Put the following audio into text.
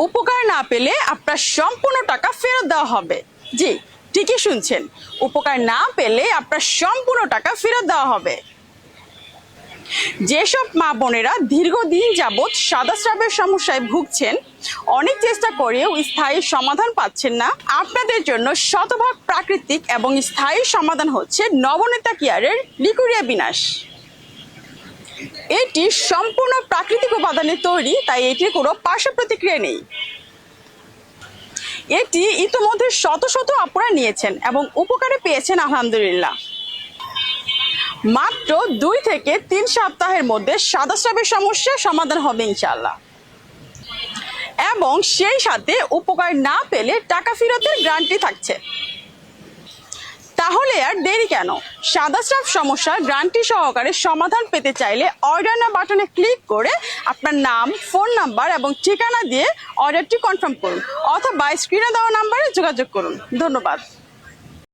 উপকার না পেলে আপনার সম্পূর্ণ টাকা ফেরত দেওয়া হবে। জি, ঠিকই শুনছেন, উপকার না পেলে আপনার সম্পূর্ণ টাকা ফেরত দেওয়া হবে। যেসব মা বোনেরা দীর্ঘদিন যাবৎ সাদাস্রাবের সমস্যায় ভুগছেন, অনেক চেষ্টা করেও স্থায়ী সমাধান পাচ্ছেন না, আপনাদের জন্য শতভাগ প্রাকৃতিক এবং স্থায়ী সমাধান হচ্ছে নবনীতা কেয়ারের লিকুরিয়া বিনাশ। এটি সম্পূর্ণ প্রাকৃতিক উপাদানে তৈরি, তাই এটির কোনো পার্শ্ব প্রতিক্রিয়া নেই। এটি ইতিমধ্যে শত শত আপুরা নিয়েছেন এবং উপকারে পেয়েছেন আলহামদুলিল্লাহ। মাত্র 2 থেকে 3 সপ্তাহের মধ্যে সাদাস্রাবের সমস্যা সমাধান হবে ইনশাআল্লাহ, এবং সেই সাথে উপকার না পেলে টাকা ফেরতের গ্যারান্টি থাকছে। তাহলে আর দেরি কেন? সাদাস্রাব সমস্যার গ্যারান্টি সহকারে সমাধান পেতে চাইলে অর্ডার নাও বাটনে ক্লিক করে আপনার নাম, ফোন নাম্বার এবং ঠিকানা দিয়ে অর্ডারটি কনফার্ম করুন, অথবা স্ক্রিনে দেওয়া নাম্বারে যোগাযোগ করুন। ধন্যবাদ।